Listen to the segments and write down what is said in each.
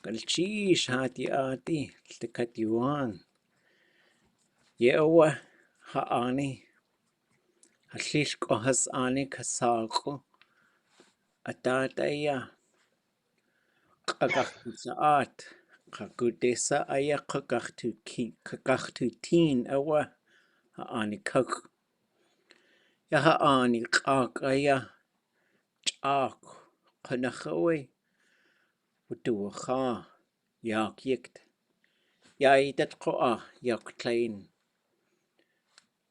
Galchish hati ati Tlingit Yewa ha'ani Hashish kohas ani kasaqu Atataya Kagachtu saat Kagudesa aya kagachtu teen awa ha'ani kag Ya ha'ani kagaya Chak Kanahawe Utuha Yak yikt Ya idat koa yak klein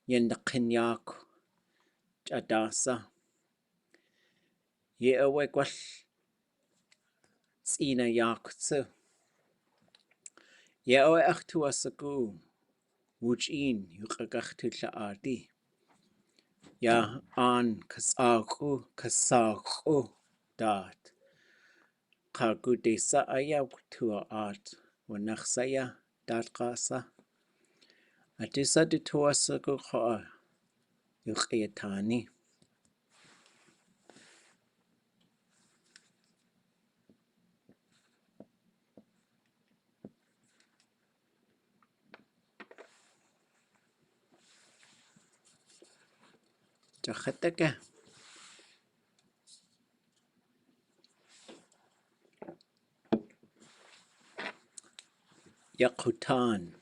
Yendakin yak Jadasa Ye awe gwall Tsina yak tsu Ye awe achtu asagu Wujin yukagachtu laadi Ya an kasaqu dat Kagudesa aya tua art Wanaxaya dat kasa Adisa de tuasagu koa Yukayatani Jachataka Yakutan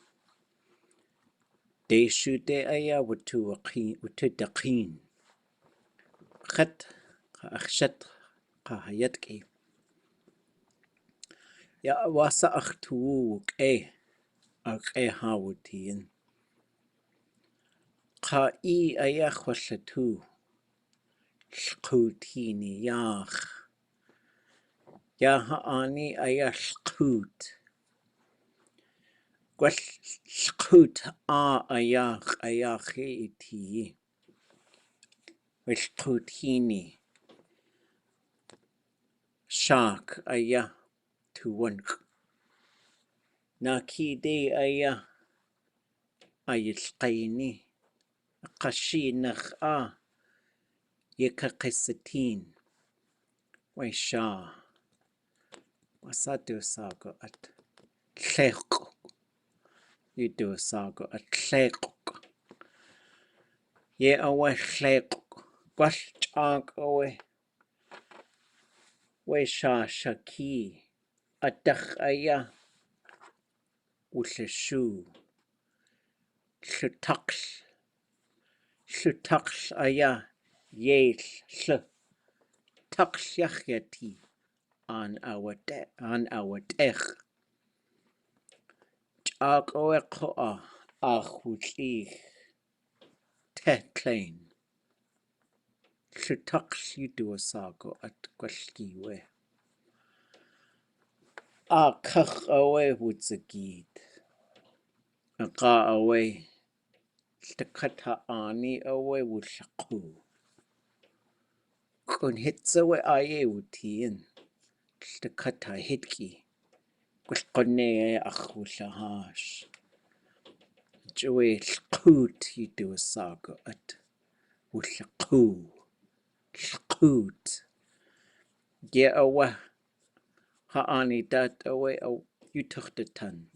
Deshu de aya wutudaqin Khat akshat kahayatki Ya wasa achtu hawutin Ka aya khwashatu Shkutini yach Ya ha'ani aya shkut Gwell shkut ayachi iti Shkutini Shak aya tuwank Naki de aya ayilqaini Qashinakh Yekaqisatin Waisha Wasatu sago at Tlek Yidu sago at Tlek Ye awe Tlek Gwall chag awe Waisha shaki Adach aya Ulleshu Llutakl aya Yel Takshyachati an awatech Chag awe koa Achwutlich Tetlain Llutakl yidu sago at gwallgiwe Kach awe wutzagid Qa awe Lltakata ani awe wullaqu Kun hitsawe aye wutin Lltakata hitki Gwallqone achwullahash Jwe lqut yidu sago at wullaqu Lqut Ye awe Ha'ani dat awe yutuchtatan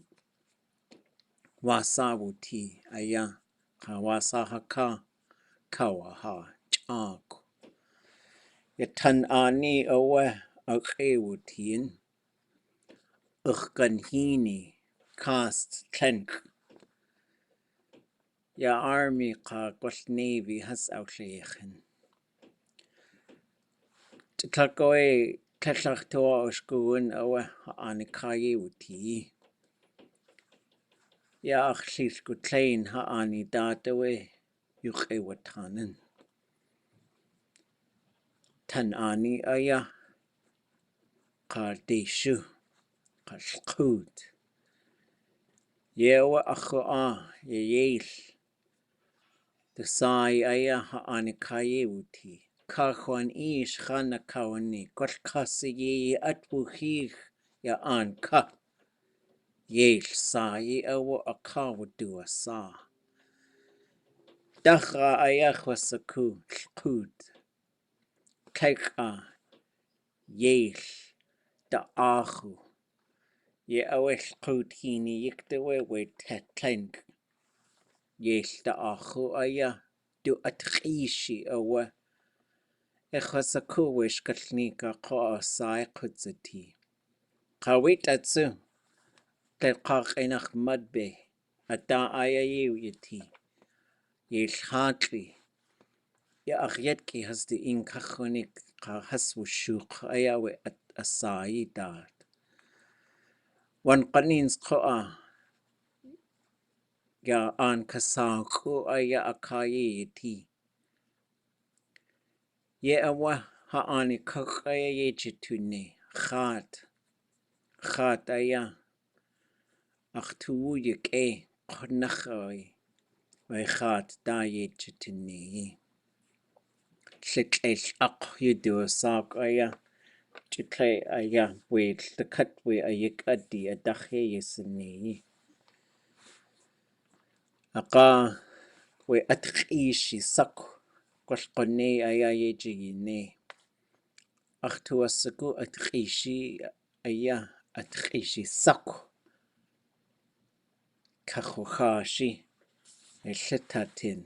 Wasa wuti aya Kawasa haka Kawaha chag Yatan ani awe wutin Ganhini cast Tlenk Ya army ka gwall navy has outlechen Tlagoe Tlach toa osgwyn awe Ha'ani kaye wuti Ya achlis gutlein ha'ani dadawe yuche watanen Tan ani aya Kardeshu Kalkut Yewa acho Yeyel The sai aya ha'ani kaye wuti Kakwan ish chana kawani Kwalkasi ye atwuhich Ya an ka Yel sai awa akawudua sa Dacha aya chwasaku Lkut Keka Yel Da achu Ye awel qutini yiktewe we tetlenk. Yelta achu aya du atqishi awa. Echasaku wish katlnikaqa sai kutzati. Qawit atsu. Telqaq enach madbe. Ata aya yiti. Yelhatli. Ya agyetki has the inkachonik ka haswushuk aya we at asai dat. Wan qanins qa'a. Ya an kasaax'ú aya akayi yiti. Ye awa ha'ani kakaya ye jituni. Khat aya. Achtu yike qnachoi. Wai khat da ye jituni. Tlitlech aq yudu saak aya. Jitle aya we the cut we ayik adi adakhe yesini. Aqa we atqishi sak. Qolqone aya ye jigine. Achtu asaku atqishi aya atqishi sak. Kachuchashi. Eletatin.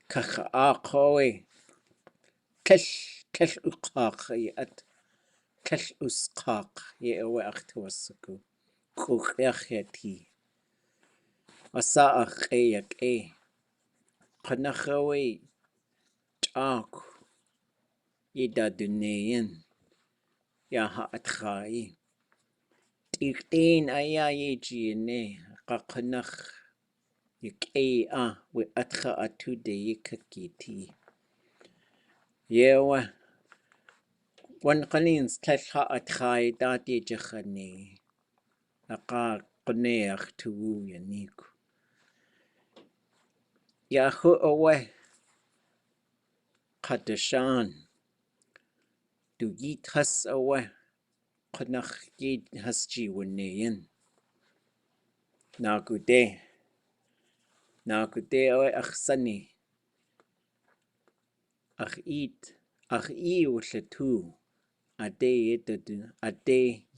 Kacha aqoe. Kel uqaq at. Kel usqaq ye awe achtu asaku. Kuchacheti. Asa achayak e. Qanachawe. Chak. Yida duneyen. Yaha atchai. Tiktin aya ye jine. Qaqnach. Yike we atcha atude yikakiti. Yewa. Wan qanins tletha atchai dati jachani. Aqa qneach tu yaniku. Yahu awe. Qadashan. Du yit has awe. Qnach yid has jiwaneyen. Nagude. Nagude awe akhsani. Ach uletu. Ade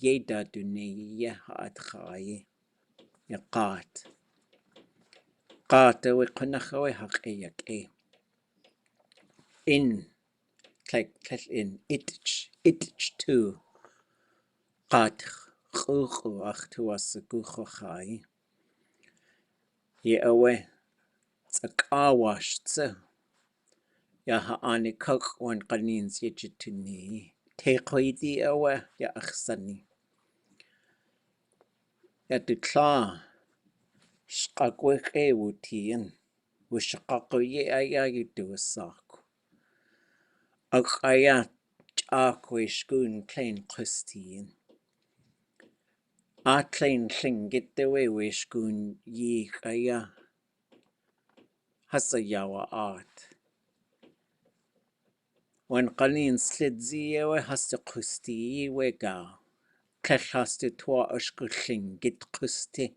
yeda duni yaha atchaye. Yaqat. Qata we qnachawe haqayak e. In. Tlek in. Itch tu. Qat. Qurqu achtu asagu khochai. Ye awe. Tsakawash tse. Yaha anikak wan qanins yejituni. Teqoidi awe ya akhsani. Ya tutla. Shqakwek e wutiyen. Wishqaqo ye aya yudu asaku. Ak aya chakwe shkun klein Christian. A klein Tlingit dewe wishkun ye aya. Hasayawa art. Wan qanin slidzi ewe hasta Christi wega. Klechaste twa ashku Tlingit Christi.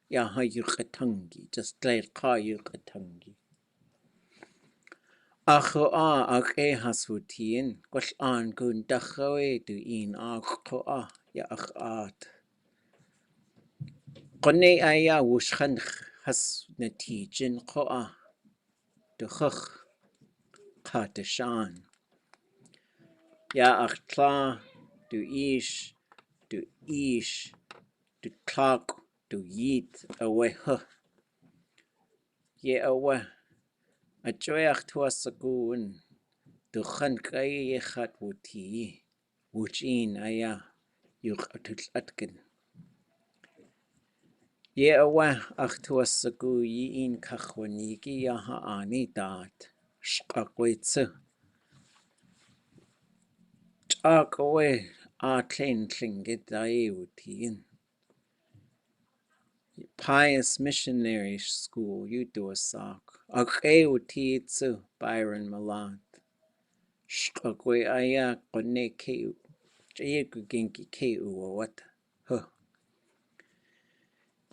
Ya ha yuqatangi. Just klein ka yuqatangi. Acho ag e haswutien. Gwell an gwn dachawe du un acho ya ach art. Qone aya wushchanch has natijin qoa. Du chach qatashan. Ya ach tla du ish du tlak du yit awe huh. Ye awe. A joyach tuasagun. Du chankaya ye chat wuti. Wuchin aya yuq atul atkin. Ye awa ach tuasagu yi in kachwaniki yaha ani dat. Shqakwetsu. Chak awe a klein Tlingit dae wutiin. Pious Missionary School yudu asak. Ach e wutitsu Byron Malat. Shqakwe aya qone ke Jayaku genki ke uwawat. Huh.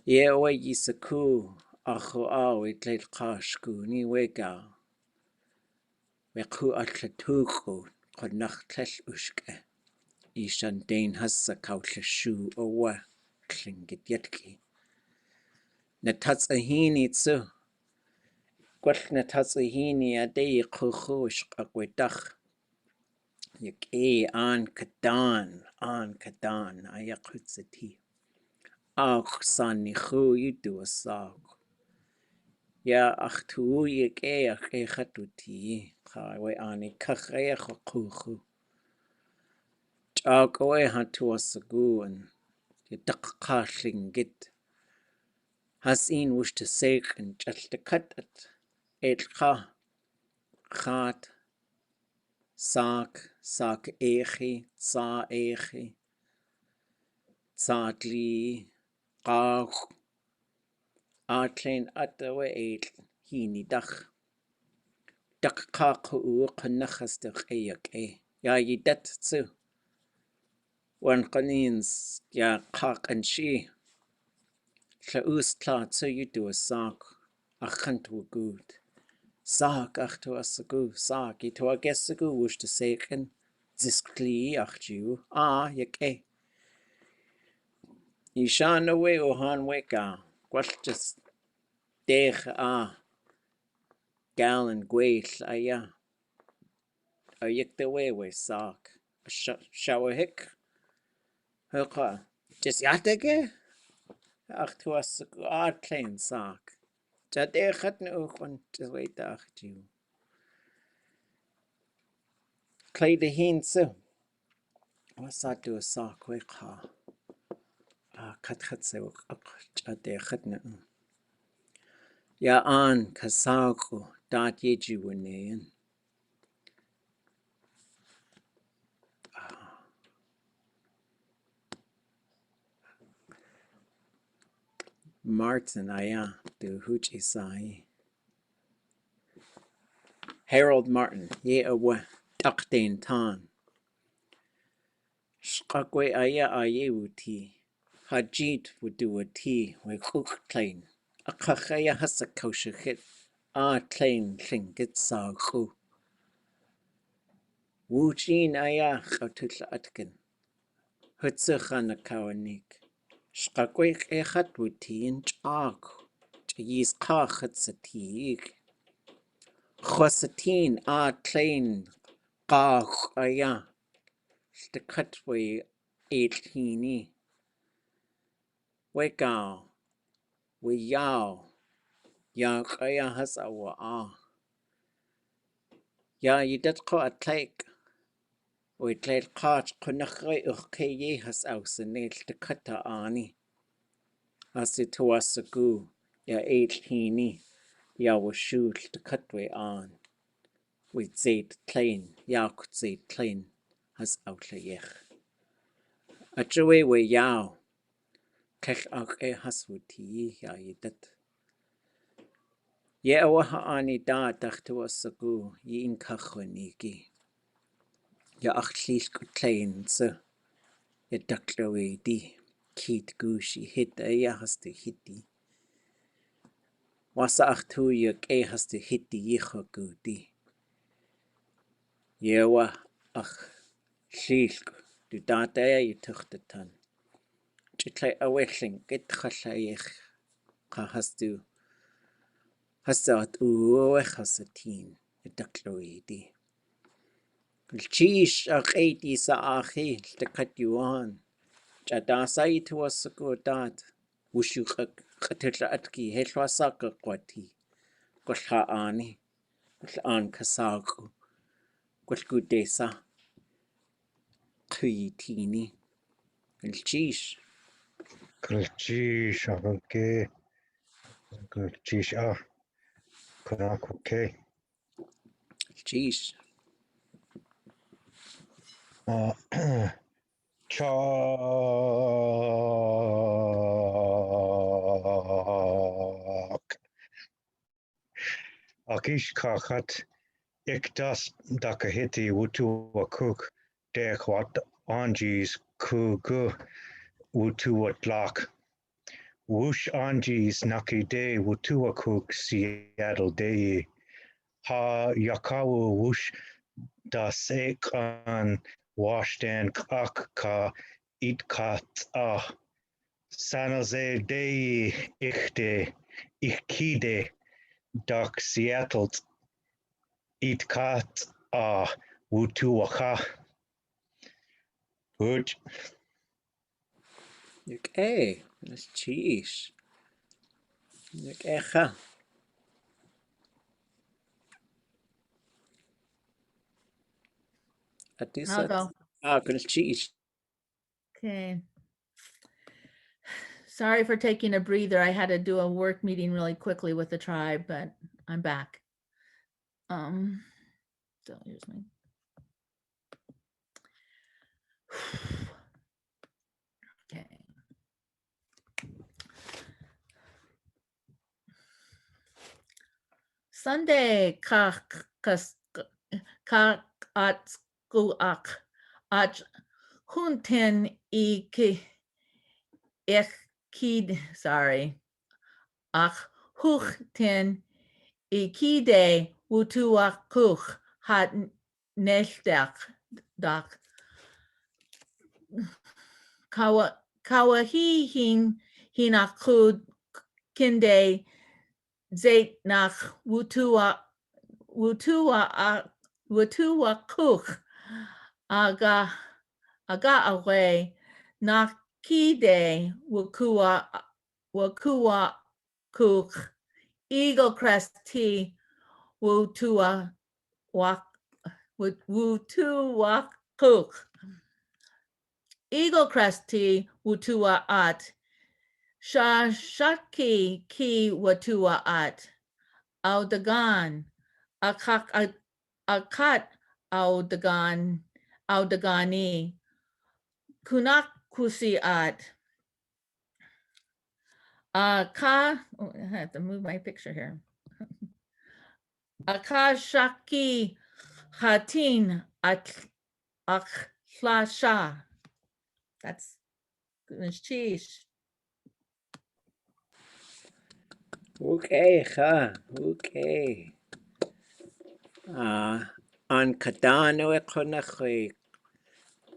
Ye awe yisaku acho awe tleit qashku ni wega. Weku atlatuku qonach tlel ushke. Ishan dain hassa kautlashu awa. Tlingit yetki. Natatsahini tsu. Gwell natatsahini adei kuchush akwedach. Yak an kadan ayakutsati. Ach sani chu yidu asag. Ya ach tu yak ach chatuti. Kawe ani kachayach kuchu. Chagwe hatu asaguan. Yadakka Tlingit. Hasin wush to sake and just to cut it. Elcha, chat, sak echi, tsa echi, tsadli, qaq, atlein atawe el, hini dach. Dakka ku qanachas de qayak e. Ya yidat tsu. Wan qanins ya qaq and she. Tlaus tla tsu yidu a sak. Achant wu good. Sag ach to asagu, sag I to a gesagu wush to seken, ziskli ach ju, yak Ishan away o han weka, gwall just dech gal and gweil aya, yik the way sag, shower hick, hukka, just yatake, ach to asagu, klein sag. Ja dechat ne uchwan, just wait ach ju. Clay de hinse. What's that do a sock with ha? Kat se de khadna. Ya an kasaku dat yeji winayan. Martin aya do huchi sai. Harold Martin ye awa daktain tan. Skakwe aya aye wuti. Hajit would do a tea with cook klein. A kachaya hasa kosher hit. Klein Tlingit saax'ú. Wujin aya chautul atkin. Hutsachan kawanik. Skakwe echat wuti chak. Chayis kachat satig. Chosatin klein kach aya. Stakatwe eitlhini. Wegao. Weyao. Ya kaya has awa Ya yidat ko atlaik. Wetlail kach konachre urkeye has ausenel stakata ani. Asituasagu. Ya eitlhini. Ya washul stakatwe an. With zait klein. Ya kutzait klein has outlayech. Atrawe we yao. Kech ak has wuti ya yidat. Ye awaha ani da dachtuasagu yin kachwaniki. Ya achlil klein se. Ya daklawe di. Kit gushi hit ya has to hiti. Wasa achtu ya has to hiti yicha gudi. Ye wa ach llilk. Du data ya tuchtatan. Chitlai awelling get chaslayech. Ka has to at uwech hasatin. Ya daklawe di. Chish aqaiti sa achi takat yuan. Jadasai to a sakudat. Wushu katilla atki helwasaka kwati. Kwalha ani. Kwal kasaku. Kwal gudesa. Kuyitini. Chish. Chish okay. Chish okay. Chish. Chalk. Akish kachat ikdas dakahiti wutu wakuk dekwat anjis kugu wutu watlak. Wush anjis nakide wutu wakuk Seattle day. Ha yakawu wush da sekan washdan kak ka itkat San Jose de Ikide Doc Seattle Itkat Wutuwaka. Good. Okay, that's cheese. Echa. I'll go. Good cheese. Okay. Sorry for taking a breather. I had to do a work meeting really quickly with the tribe, but I'm back. So here's my. Okay. Sunday kak at skuak at hunten sorry. Ach huchten ikide wutuakuch hat nestak dak. Kawahi hinakud kinde zait nach wutua kuch aga away nach kide wakua kuch eagle crest tea wutua kuch eagle crest tea wutua at shaki ki watua at Audagan, akat audagani, kunak kusiat. I have to move my picture here. Akashaki hatin akhlasha. That's cheese. Okay, okay. An kadano e konachui.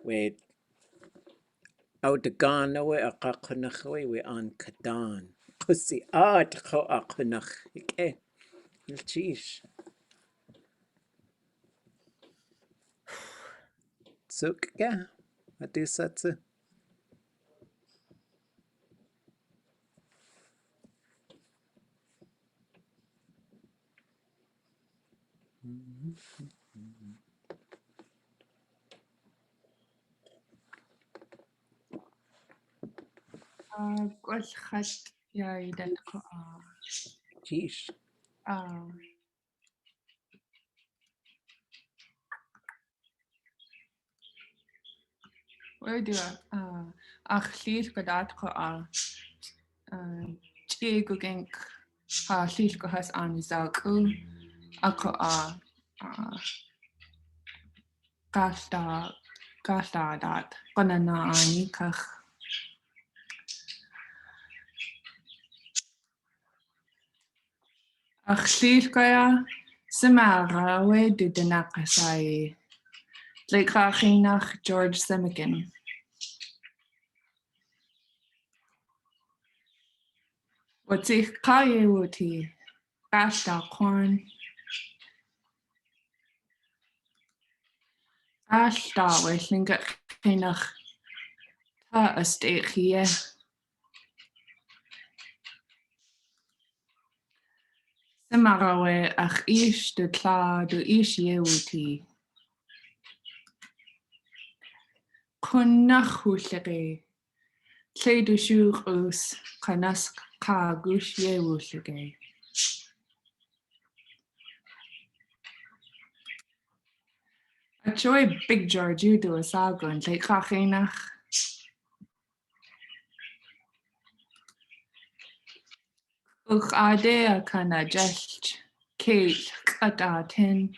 Wait. Audagano e akakonachui we an kadan. Kusi tko akonach. Okay. Cheese. Suk, yeah. Adusatsu. Gwellchat iaid ko Cheese. Where do ach llys godat ko chi go gink ha llys go has an saax'ú ako gasta dat gonna na ani kach ach llys go samara we do denakasai like nach George Semikin. What's ich kaye wuti gasta corn gasta we linga nach ta estate here. Samarawe ach ish de kla do ish yewuti. Kunahullege. Tle du shur us kanas ka gush yewullege. A joy big George you do a sagon like kachinach. Uch adea kana just Kate katatin.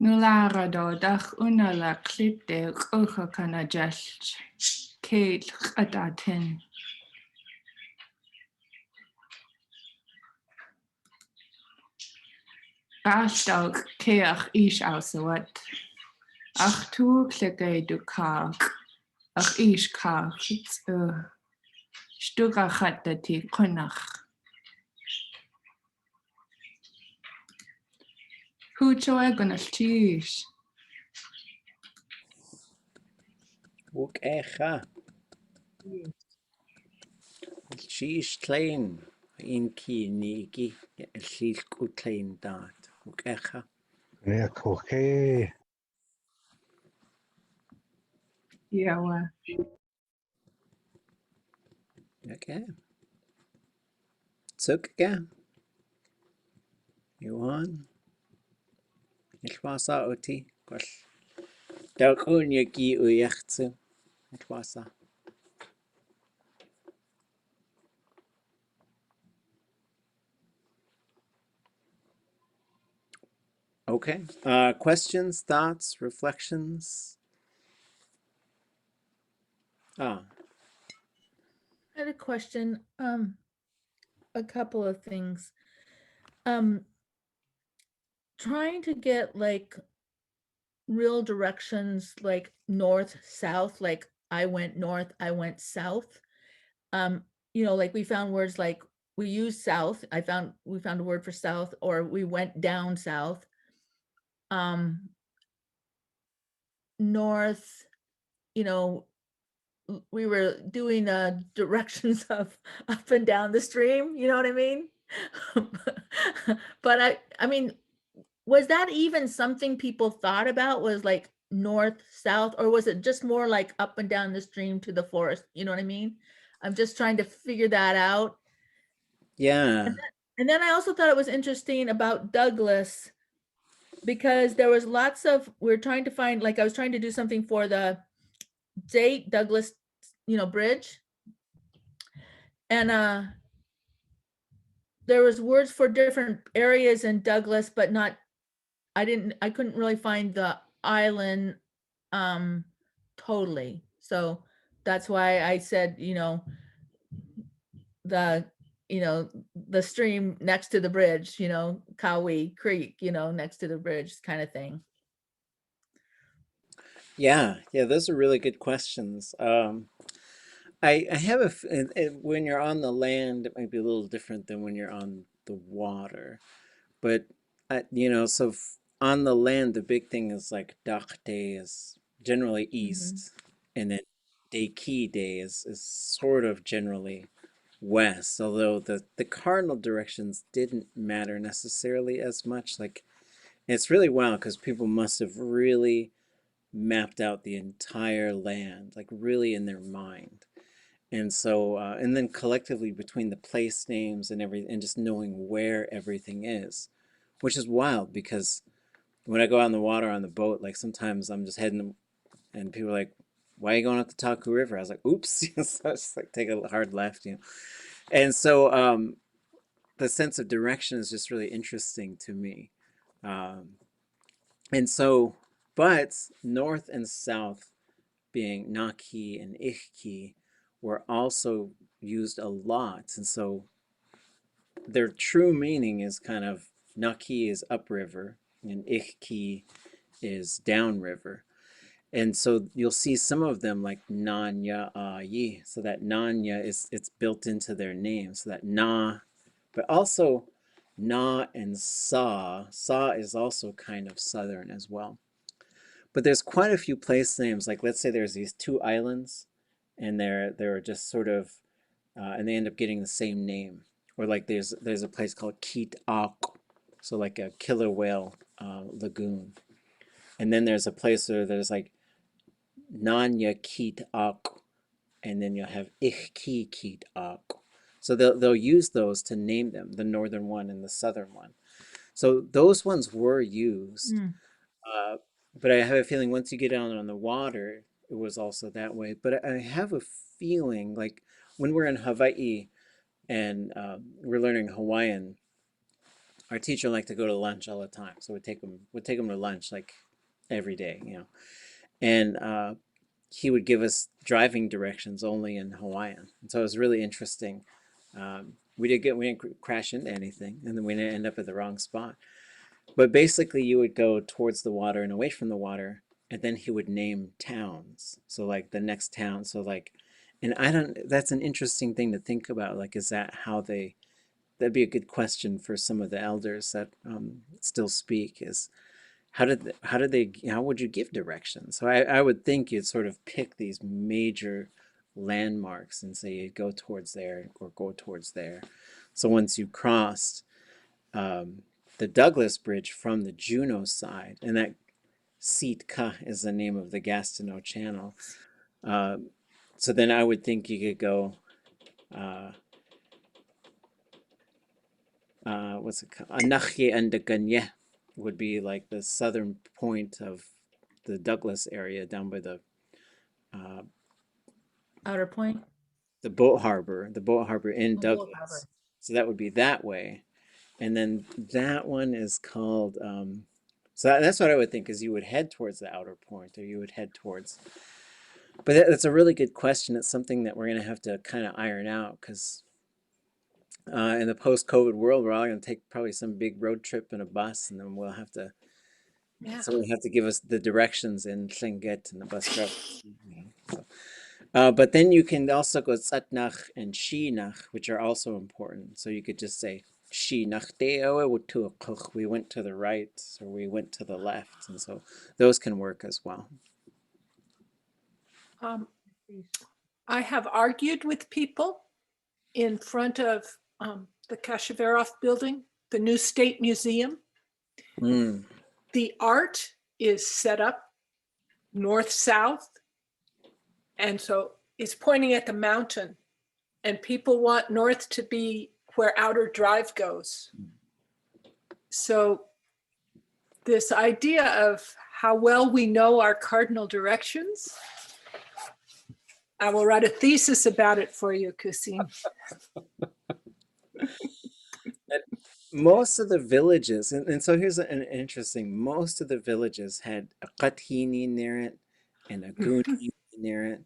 Nulara do dach unala clip de ucha kana just Kate katatin. Gastog keach ish ausawat. Ach tu klegay du kag. Ach ish kag. Stuga khatati konach. Hu choy gonna cheese. Wuk echa. Sheesh tlein. In ki nigi. Sheesh ku tlein dat. Wuk echa. Yeah, okay. Yeah, wa. Okay. Tsuk again. You on? Ilwasa oti. Gosh. Dakun yaki uyachtsu. Ilwasa. Okay. Questions, thoughts, reflections? Ah, I had a question, a couple of things. Trying to get like real directions, like north, south, like I went north, I went south. Like we found words like we use south. We found a word for south, or we went down south. North, we were doing directions of up and down the stream, you know what I mean? But I mean, was that even something people thought about, was like north, south, or was it just more like up and down the stream to the forest? You know what I mean? I'm just trying to figure that out. yeah. And then I also thought it was interesting about Douglas, because there was lots of, we're trying to find, like I was trying to do something for the date Douglas, bridge. And there was words for different areas in Douglas, but not, I couldn't really find the island totally. So that's why I said, the the stream next to the bridge, Cowie Creek, next to the bridge kind of thing. Yeah, those are really good questions. I have when you're on the land, it might be a little different than when you're on the water. But, so on the land, the big thing is like Dakte is generally east, and then Deki Day is sort of generally west, although the cardinal directions didn't matter necessarily as much. Like, it's really wild because people must have really mapped out the entire land, like really in their mind. And so, and then collectively between the place names and everything, and just knowing where everything is, which is wild because when I go out on the water on the boat, like sometimes I'm just heading, and people are like, "Why are you going up the Taku River?" I was like, "Oops!" So I just like take a hard left. And so, the sense of direction is just really interesting to me. Um, and so, but north and south being Naki and Ihki were also used a lot. And so their true meaning is kind of Naki is upriver and Ihki is downriver. And so you'll see some of them like Nanya Yi. So that Nanya it's built into their name. So that Na, but also Na and Sa. Sa is also kind of southern as well. But there's quite a few place names. Like let's say there's these two islands, and they're just sort of, and they end up getting the same name. Or like there's a place called Keet Ak, so like a killer whale lagoon. And then there's a place where there's like Nanya Keet Ak, and then you'll have Ichki Keet Ak. So they'll use those to name them, the northern one and the southern one. So those ones were used. But I have a feeling once you get out on the water, it was also that way. But I have a feeling like when we're in Hawaii and we're learning Hawaiian, our teacher liked to go to lunch all the time. So we'd take him to lunch like every day. And he would give us driving directions only in Hawaiian. And so it was really interesting. We didn't crash into anything, and then we didn't end up at the wrong spot. But basically, you would go towards the water and away from the water, and then he would name towns. So like the next town. So like, and I don't, that's an interesting thing to think about. Like, is that how they, that'd be a good question for some of the elders that still speak, is how would you give directions? So I would think you'd sort of pick these major landmarks and say you go towards there or go towards there. So once you crossed the Douglas Bridge from the Juneau side, and that Sitka is the name of the Gastineau Channel. So then I would think you could go, what's it called? Anachye and Ganye would be like the southern point of the Douglas area down by Outer Point. the boat harbor in Oh, Boat Harbor. Douglas. So that would be that way. And then that one is called, so that's what I would think, is you would head towards the outer point, or you would head towards, but that's a really good question. It's something that we're going to have to kind of iron out, because in the post-COVID world, we're all going to take probably some big road trip in a bus, and then we'll have to, Yeah. someone will have to give us the directions in Tlingit and the bus driver. So, but then you can also go Tzatnach and Shinach, which are also important. So you could just say Shinach we went to the right, or we went to the left, and so those can work as well. I have argued with people in front of the Kashavarov building, the new State Museum. Mm. The art is set up north-south, and so it's pointing at the mountain, and people want north to be where Outer Drive goes. So this idea of how well we know our cardinal directions, I will write a thesis about it for you, Kusin. Most of the villages, and so here's an interesting, most of the villages had a Qathini near it and a Guni near it,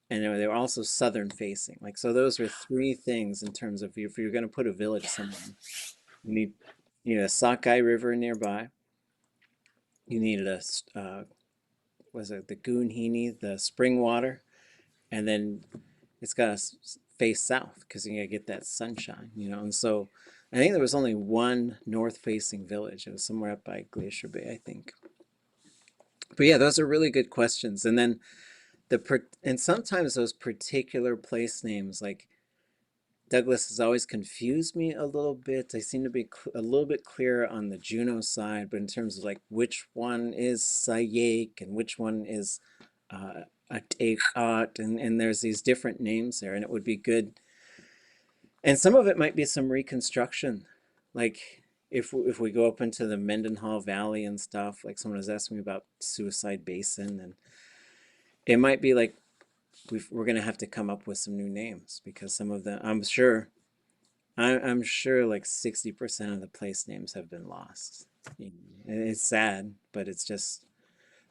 and they were also southern facing. Like, so those were three things in terms of, if you're going to put a village somewhere, you need a Sakai River nearby. You needed was it the Gunhini, the spring water, and then it's got to face south because you got to get that sunshine, And so I think there was only one north-facing village. It was somewhere up by Glacier Bay, I think. But yeah, those are really good questions. And then and sometimes those particular place names, like Douglas, has always confused me a little bit. They seem to be a little bit clearer on the Juneau side, but in terms of like which one is Sayek and which one is Atekat, and there's these different names there, and it would be good. And some of it might be some reconstruction, like if we go up into the Mendenhall Valley and stuff. Like someone was asking me about Suicide Basin, and it might be like we're going to have to come up with some new names, because some of them, I'm sure like 60% of the place names have been lost. It's sad, but it's just,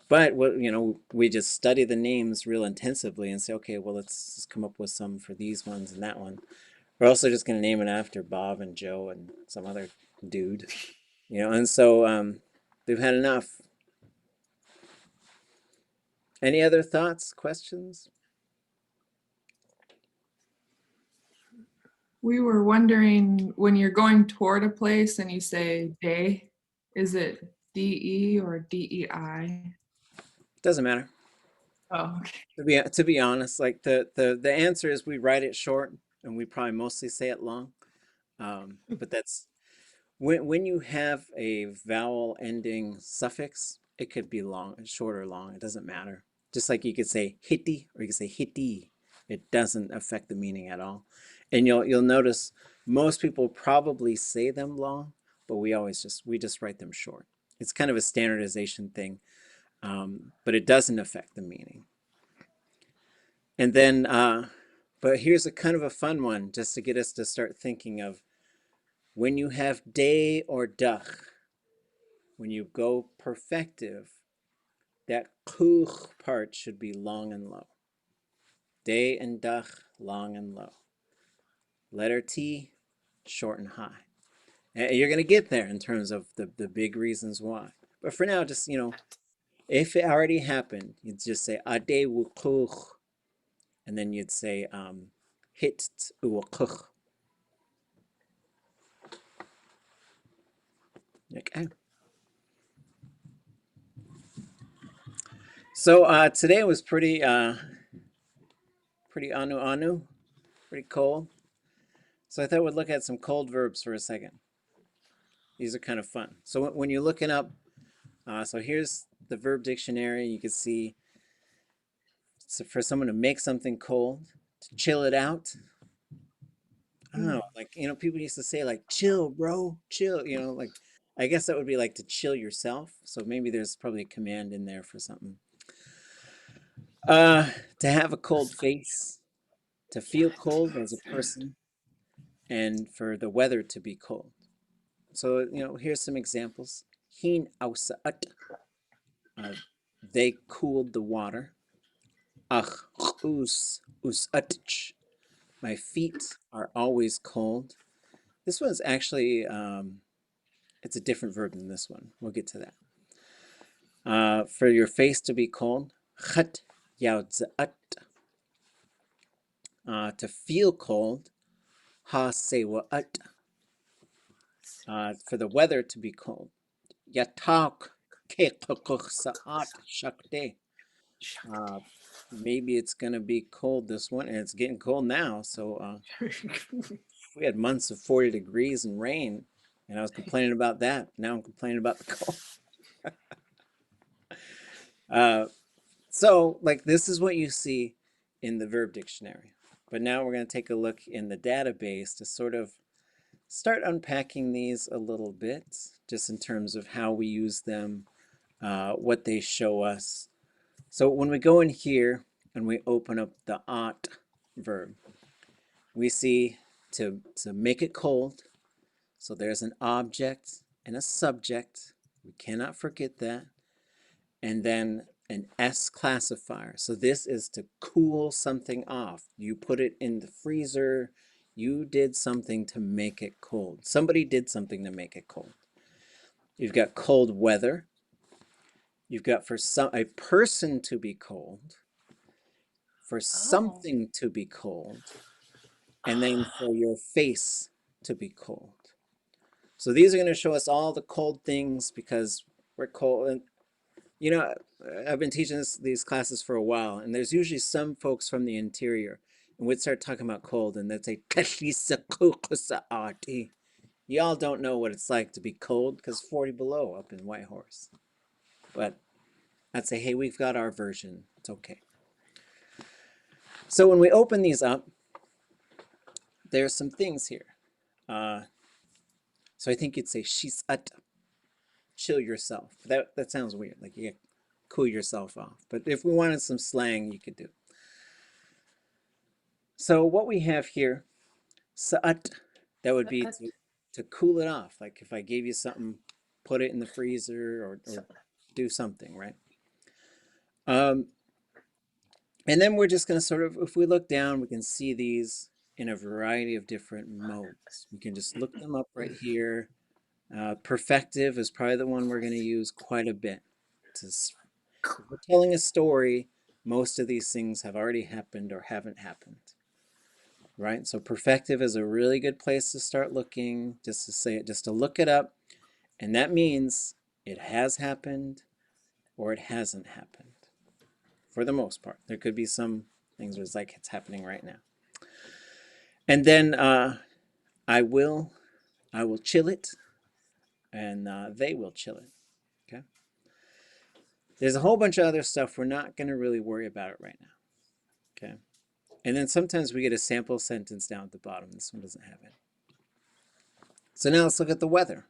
but we just study the names real intensively and say, okay, well, let's just come up with some for these ones and that one. We're also just going to name it after Bob and Joe and some other dude, and so they've had enough. Any other thoughts, questions? We were wondering, when you're going toward a place and you say day, is it DE or DEI? Doesn't matter. Oh, okay. To be honest, like the answer is we write it short, and we probably mostly say it long. But that's when you have a vowel ending suffix, it could be long, short or long. It doesn't matter. Just like you could say hitti or you could say hitti, it doesn't affect the meaning at all. And you'll notice most people probably say them long, but we just write them short. It's kind of a standardization thing, but it doesn't affect the meaning. And then, but here's a kind of a fun one, just to get us to start thinking of when you have day or dach, when you go perfective, that kuch part should be long and low. Day and dach, long and low. Letter T, short and high. And you're going to get there in terms of the big reasons why. But for now, just, If it already happened, you'd just say ade wukuch, and then you'd say hit wukuch. Okay. So today was pretty anu, pretty cold. So I thought we'd look at some cold verbs for a second. These are kind of fun. So when you're looking up, so here's the verb dictionary. You can see, so for someone to make something cold, to chill it out. I don't know, like, people used to say like, chill, bro, chill, like, I guess that would be like to chill yourself. So maybe there's probably a command in there for something. To have a cold face, to feel cold as a person, and for the weather to be cold. So, here's some examples. Hin ausa'at, they cooled the water. Ach us'atch, my feet are always cold. This one's actually, it's a different verb than this one. We'll get to that. For your face to be cold, chat yaodza'at. To feel cold, ha sewa'at. For the weather to be cold, yatak ke sa'at shakde. Maybe it's going to be cold this one, and it's getting cold now. So we had months of 40 degrees and rain, and I was complaining about that. Now I'm complaining about the cold. So like this is what you see in the verb dictionary. But now we're going to take a look in the database to sort of start unpacking these a little bit, just in terms of how we use them, what they show us. So when we go in here and we open up the ought verb, we see to make it cold. So there's an object and a subject. We cannot forget that. And then an S classifier. So this is to cool something off. You put it in the freezer. You did something to make it cold. Somebody did something to make it cold. You've got cold weather. You've got for a person to be cold, for something to be cold, and then for your face to be cold. So these are going to show us all the cold things because we're cold. And, I've been teaching these classes for a while, and there's usually some folks from the interior, and we'd start talking about cold, and they'd say, y'all don't know what it's like to be cold because 40 below up in Whitehorse. But I'd say, hey, we've got our version. It's okay. So when we open these up, there's some things here. So I think you'd say shisat, chill yourself. That sounds weird, like you cool yourself off. But if we wanted some slang, you could do. So what we have here, sa'at, that would be to cool it off. Like if I gave you something, put it in the freezer or do something, right? And then we're just going to sort of, if we look down, we can see these in a variety of different modes. We can just look them up right here. Perfective is probably the one we're going to use quite a bit. If we're telling a story, most of these things have already happened or haven't happened. Right? So perfective is a really good place to start looking, just to say it, just to look it up. And that means it has happened or it hasn't happened. For the most part. There could be some things where it's like it's happening right now. And then I will chill it, and they will chill it. Okay. There's a whole bunch of other stuff we're not going to really worry about it right now. Okay. And then sometimes we get a sample sentence down at the bottom. This one doesn't have it. So now let's look at the weather.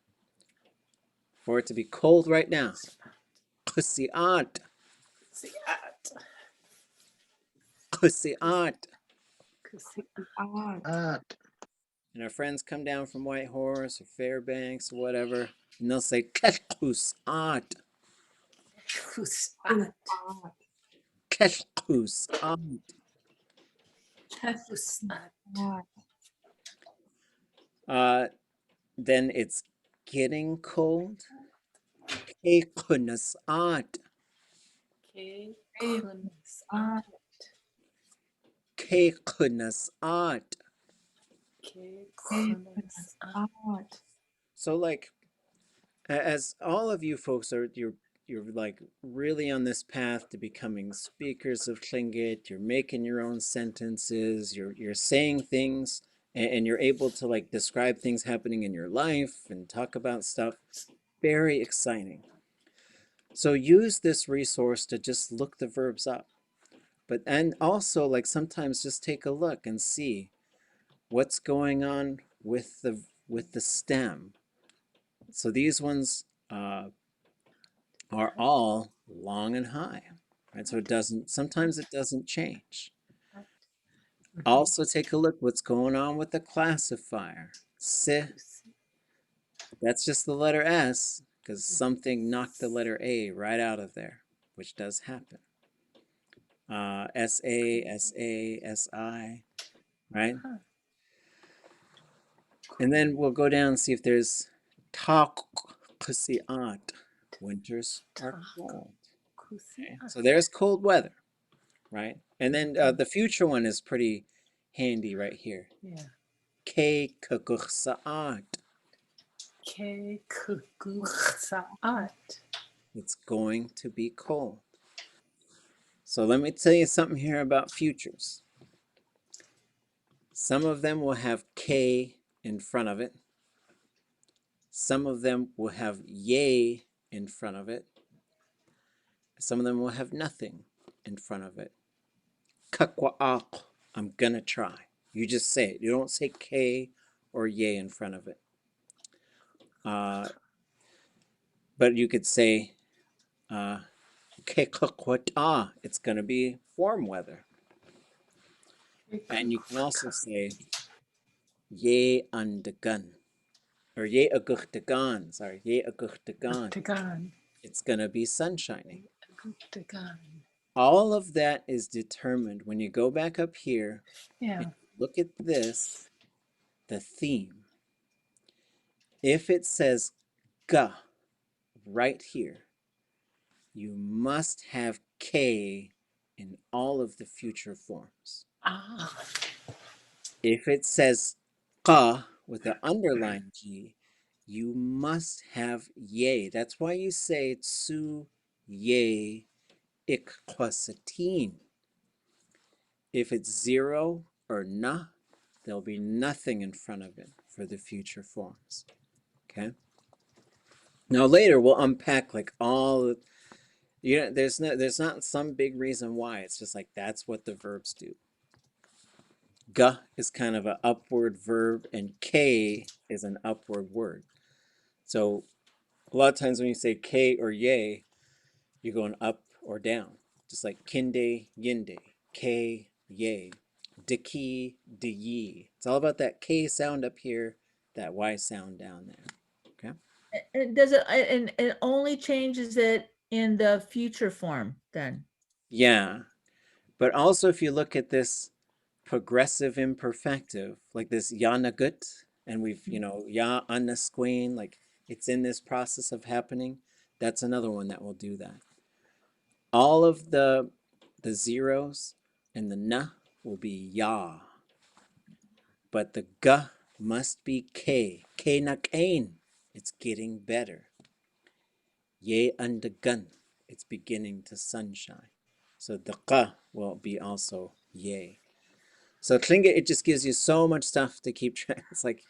For it to be cold right now. Qsi'at. Qsi'at. And our friends come down from Whitehorse or Fairbanks or whatever, and they'll say Qsi'at. Qsi'at. Then it's getting cold. Qsi'at. Ke Ke kunas'at. Ke kunas'at. Ke Ke kunas'at. kunas'at. So like, as all of you folks are, you're like really on this path to becoming speakers of Tlingit. You're making your own sentences. You're saying things, and you're able to like describe things happening in your life and talk about stuff. Very exciting. So use this resource to just look the verbs up. But and also like sometimes just take a look and see what's going on with the stem. So these ones are all long and high, right? So it doesn't, sometimes it doesn't change. Also take a look what's going on with the classifier. Se, that's just the letter S because something knocked the letter A right out of there, which does happen. S-A, S-A, S-I, right? And then we'll go down and see if there's taqsi'at. Winters are cold. Okay. So there's cold weather, right? And then the future one is pretty handy right here. Yeah. Ke kukuxa'at. Ke kunas'at. It's going to be cold. So let me tell you something here about futures. Some of them will have K in front of it. Some of them will have yay in front of it. Some of them will have nothing in front of it. Kakwa'aq, I'm gonna try. You just say it. You don't say K or yay in front of it. But you could say Kekakwata, it's gonna be warm weather. And you can also say Ye undegun. Or Ye aguchtagan. Sorry, Ye aguchtagan. Tagan. It's gonna be sunshiny. Tagan. All of that is determined when you go back up here Yeah. and look at this, the theme. If it says ga right here, you must have K in all of the future forms. Ah. If it says ka with the underlined G, you must have yay. That's why you say tsu yay ikquasatin. If it's 0 or na, there'll be nothing in front of it for the future forms. Okay. Now later we'll unpack like all. There's not some big reason why. It's just like that's what the verbs do. Ga is kind of an upward verb, and K is an upward word. So a lot of times when you say K or yay, you're going up or down. Just like kinde, yinde, K, yay, diki, diyi. It's all about that K sound up here, that Y sound down there. Okay. And does it, and it only changes it in the future form then? Yeah. But also if you look at this progressive imperfective, like this yanagut, and we've, ya anasqueen, like it's in this process of happening, that's another one that will do that. All of the zeros and the na will be ya, but the ga must be k. K nakain, it's getting better. Ye undegun, it's beginning to sunshine. So the qa will be also ye. So Tlingit, it just gives you so much stuff to keep track. It's like,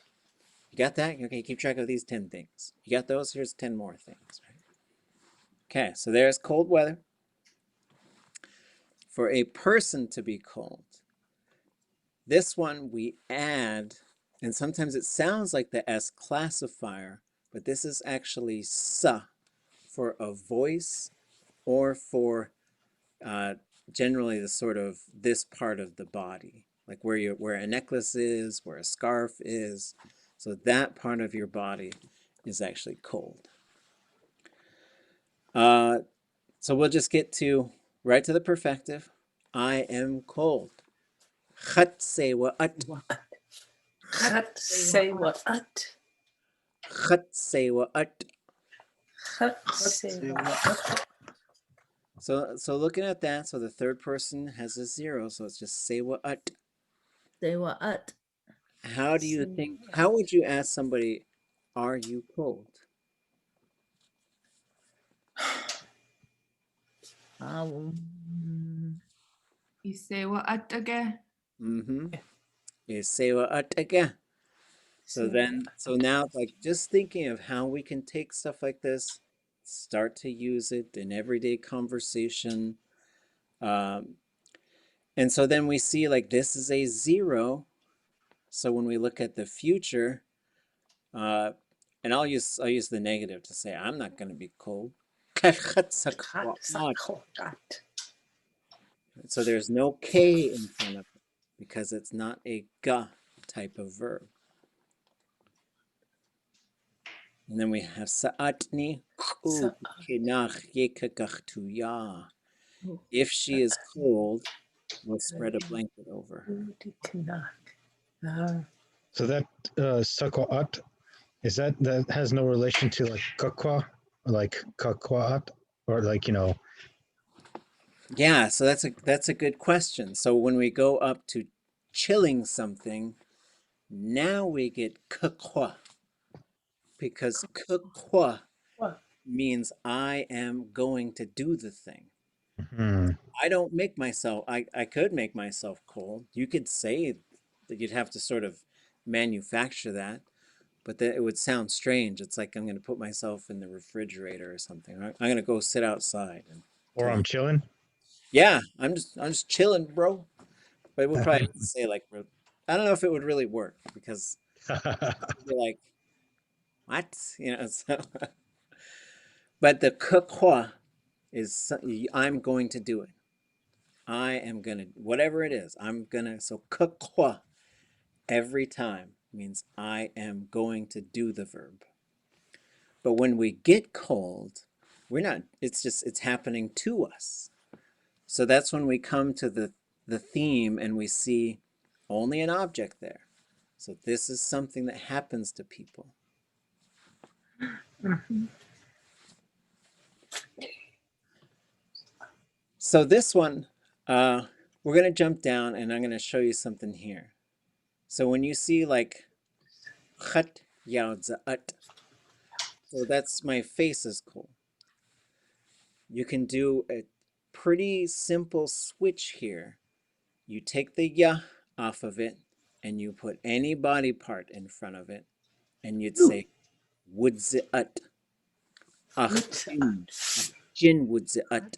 you got that? Okay, keep track of these 10 things. You got those? Here's 10 more things. Right? Okay, so there's cold weather. For a person to be cold, this one we add, and sometimes it sounds like the S classifier, but this is actually sa for a voice or for generally the sort of this part of the body, like where a necklace is, where a scarf is. So that part of your body is actually cold. So we'll just get right to the perfective. I am cold. Khat se wa at. Khat se wa at. Khat se wa at. Khat se wa at. So looking at that, so the third person has a 0, so it's just saax'ú. They were at. How do you think, how would you ask somebody, are you cold? Isewa atage. Mm-hmm. Is saax'ú again. So then, so now, like, just thinking of how we can take stuff like this, start to use it in everyday conversation. And so then we see, like, this is a 0. So when we look at the future, and I'll use the negative to say I'm not going to be cold. So there's no K in front of it because it's not a ga type of verb. And then we have sa'atni. If she is cold, we'll spread a blanket over her. So that saax'ú, is that has no relation to like kakwa, like kakwaat, or like, you know? Yeah, so that's a good question. So when we go up to chilling something, now we get kakwa, because kakwa means I am going to do the thing. Hmm. I don't make myself, I could make myself cold. You could say that you'd have to sort of manufacture that, but that it would sound strange. It's like I'm going to put myself in the refrigerator or something. I'm going to go sit outside. Or I'm chilling. Yeah, I'm just chilling, bro. But we'll probably have to say like, I don't know if it would really work because it'd be like, what? You know, so. But the kakwa is I'm going to do it. I am gonna, whatever it is, I'm gonna, so kakwa every time means I am going to do the verb. But when we get cold, we're not, it's just, it's happening to us. So that's when we come to the theme and we see only an object there. So this is something that happens to people. So this one, we're going to jump down and I'm going to show you something here. So when you see like khat yaozaat, so that's my face is cool. You can do a pretty simple switch here. You take the ya off of it and you put any body part in front of it and you'd say wudziat. Ach jin wudziat.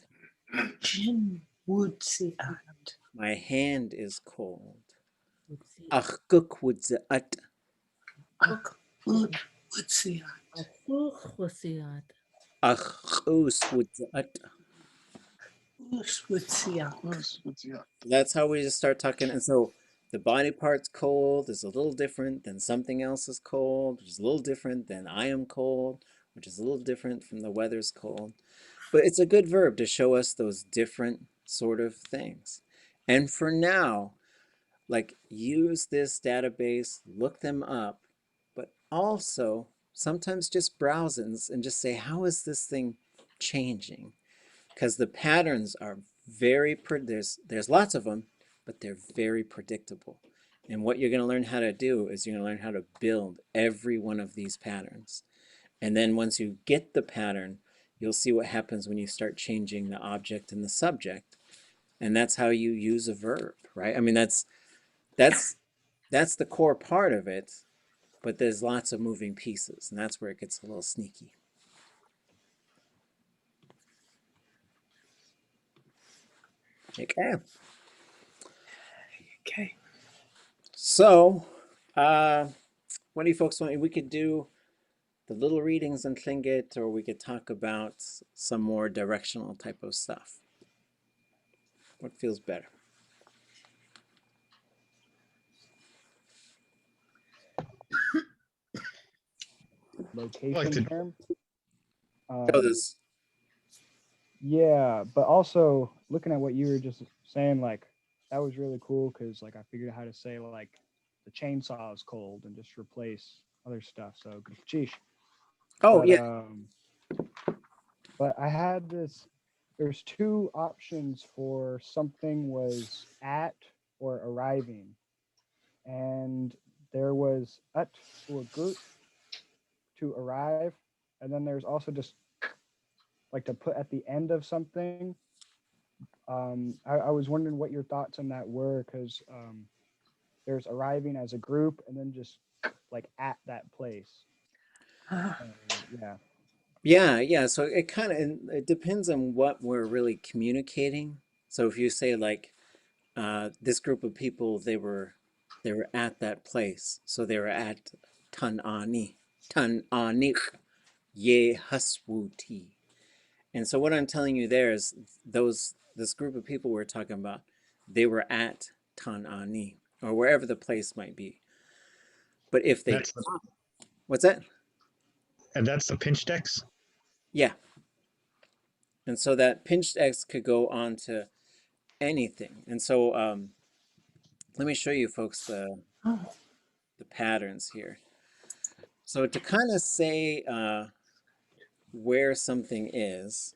Jin wudziat. My hand is cold. Ach guk wudziat. Wudziat. Ach us wudziat. Wudziat. That's how we just start talking. And so the body part's cold is a little different than something else is cold, which is a little different than I am cold, which is a little different from the weather's cold. But it's a good verb to show us those different sort of things. And for now, like use this database, look them up, but also sometimes just browse and just say, how is this thing changing? Because the patterns are very, there's lots of them, but they're very predictable. And what you're going to learn how to do is you're going to learn how to build every one of these patterns. And then once you get the pattern, you'll see what happens when you start changing the object and the subject. And that's how you use a verb, right? I mean, that's the core part of it, but there's lots of moving pieces, and that's where it gets a little sneaky. Okay. Okay. So, what do you folks want? We could do the little readings in Tlingit, or we could talk about some more directional type of stuff. What feels better? Like to- Location term. Oh, this. Yeah, but also looking at what you were just saying, like that was really cool because like I figured out how to say like the chainsaw is cold and just replace other stuff. So sheesh. Oh, But, yeah. But I had this. there's two options for something was at or arriving. And there was at or gut to arrive. And then there's also just like to put at the end of something. I was wondering what your thoughts on that were, because there's arriving as a group and then just like at that place. Yeah. Yeah. So it kind of, it depends on what we're really communicating. So if you say like, this group of people, they were at that place. So they were at Tan'ani, Tan'anik, Ye Haswuti. And so what I'm telling you there is this group of people we're talking about, they were at Tan'ani, or wherever the place might be. But if they, That's the, what's that? and that's the pinch decks. Yeah. And so that pinched X could go on to anything. And so let me show you folks the patterns here. So to kind of say where something is,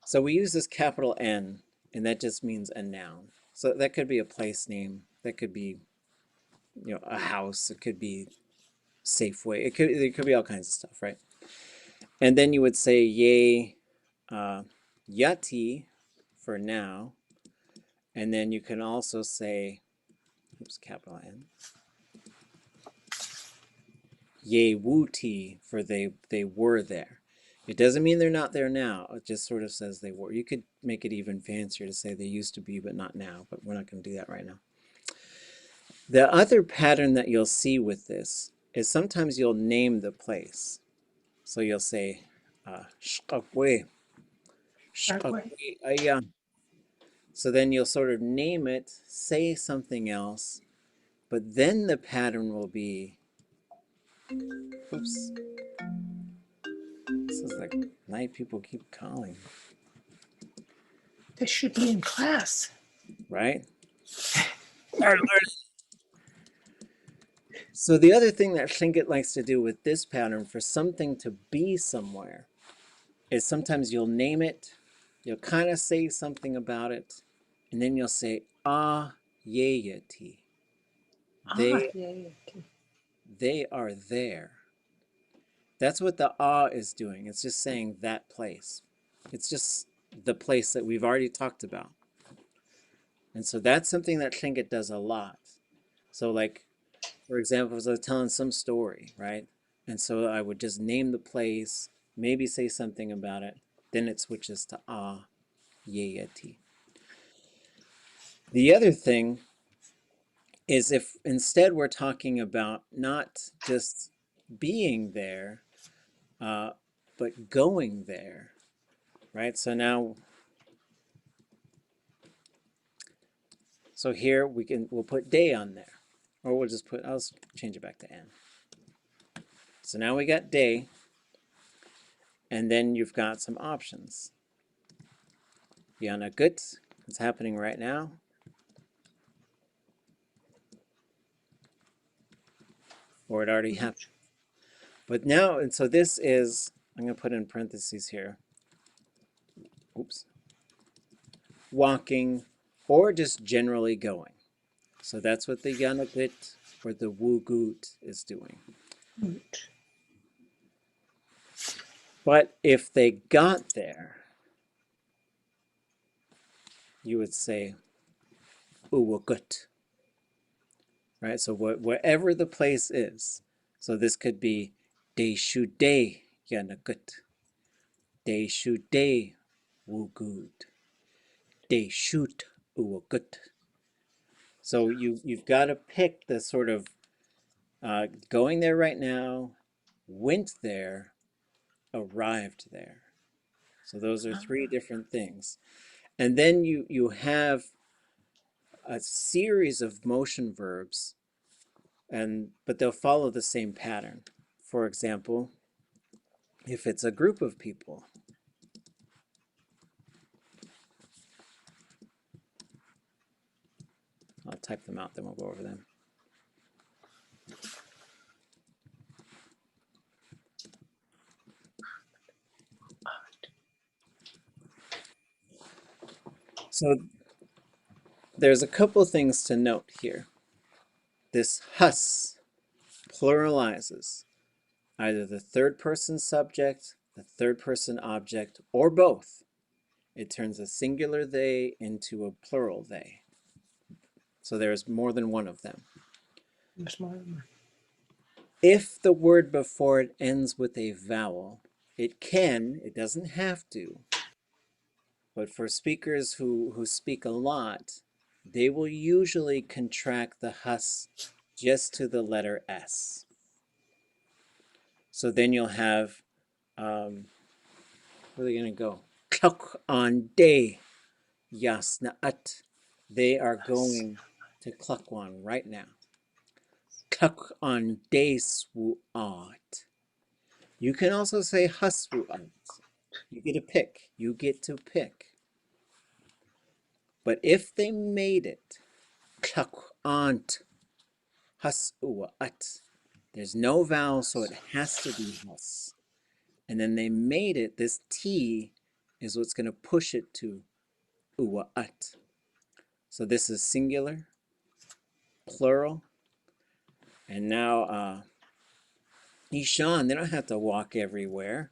so we use this capital N, and that just means a noun. So that could be a place name, that could be, you know, a house, it could be Safeway, it could be all kinds of stuff, right? And then you would say ye yati for now, and then you can also say, oops, capital N, ye wuti for they were there. It doesn't mean they're not there now. It just sort of says they were. You could make it even fancier to say they used to be, but not now. But we're not going to do that right now. The other pattern that you'll see with this is sometimes you'll name the place. So you'll say, Shqaqwe, Shqaqwe aya. So then you'll sort of name it, say something else, but then the pattern will be, oops. This is like night people keep calling. They should be in class. Right? So the other thing that Tlingit likes to do with this pattern for something to be somewhere is sometimes you'll name it, you'll kind of say something about it, and then you'll say, yeyati. They are there. That's what the is doing. It's just saying that place. It's just the place that we've already talked about. And so that's something that Tlingit does a lot. So like, for example, if I was telling some story, right? And so I would just name the place, maybe say something about it, then it switches to yeyati. The other thing is if instead we're talking about not just being there, but going there, right? So now, so here we'll put day on there, or we'll just I'll change it back to N. So now we got day, and then you've got some options. Yana gut, it's happening right now. Or it already happened. But now, and so this is, I'm going to put in parentheses here. Oops. Walking, or just generally going. So that's what the Yanagut or the Wugut is doing. But if they got there, you would say Uwagut. Right? So wherever the place is. So this could be De Shude Yanagut. De Shude Wugut. De Shut Uwagut. So you've got to pick the sort of going there right now, went there, arrived there. So those are three different things. And then you have a series of motion verbs, but they'll follow the same pattern. For example, if it's a group of people, I'll type them out, then we'll go over them. So there's a couple things to note here. This hus pluralizes either the third person subject, the third person object, or both. It turns a singular they into a plural they. So there's more than one of them. If the word before it ends with a vowel, it can, it doesn't have to, but for speakers who speak a lot, they will usually contract the hus just to the letter S. So then you'll have, where are they going to go? Kluk on day, yasna at. They are going to Klukwan right now. Kluk on day swuat. You can also say haswuat. You get to pick. You get to pick. But if they made it, klak'ant, has'uat, there's no vowel, so it has to be hus. And then they made it, this T is what's going to push it to ua'at. So this is singular, plural, and now Ishan, they don't have to walk everywhere.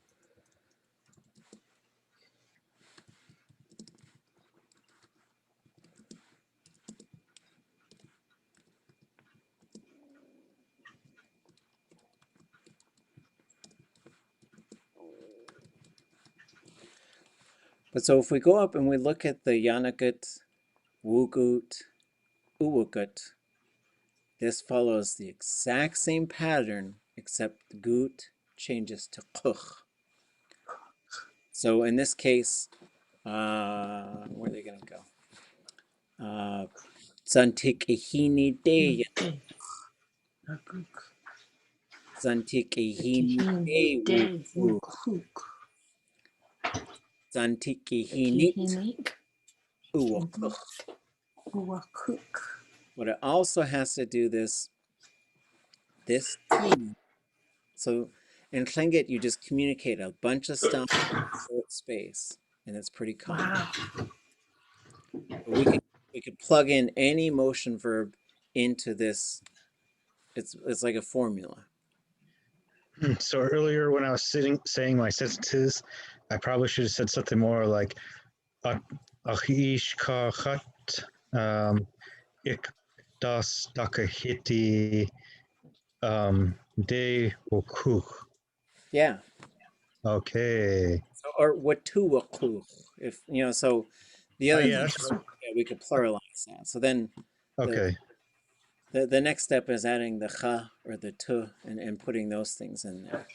But so if we go up and we look at the Yanagut, Wugut, Uwagut, this follows the exact same pattern, except gut changes to kuch. So in this case, where are they going to go? Zantik ehini de, zantik ehini de wukuk, zantik ehinit uwakuk. But it also has to do this T. So in Tlingit, you just communicate a bunch of stuff in a short space, and it's pretty common. Wow. We could plug in any motion verb into this. It's like a formula. So earlier when I was saying my sentences, I probably should have said something more like achish kachat ik das dakahiti de okuch. Yeah. Okay. So, or watuwakuch, if you know. So the other Yeah, thing, that's right. yeah, we could pluralize that. So then Okay. the next step is adding the cha or the tu and putting those things in there.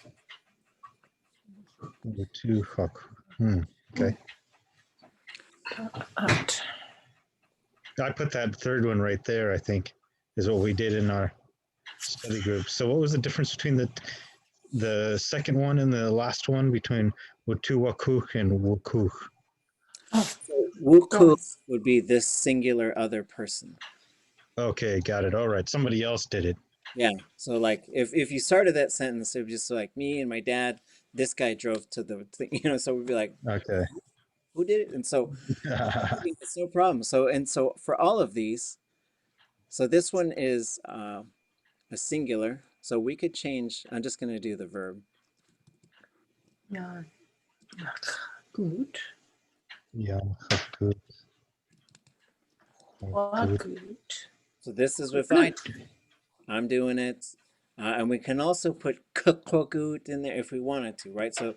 Okay. At. I put that third one right there, I think, is what we did in our study group. So what was the difference between the second one and the last one between Watuwakuch and Wukuch? Wukuch would be this singular other person. Okay, got it. All right. Somebody else did it. Yeah. So like if you started that sentence, it would just like me and my dad, this guy drove to the thing, you know, so we'd be like, Okay. who did it? And so it's no problem. So for all of these, so this one is a singular. So we could change, I'm just going to do the verb. Yeah. Good. Yeah. Good. Good. So this is with I'm doing it. And we can also put kukogut in there if we wanted to, right? So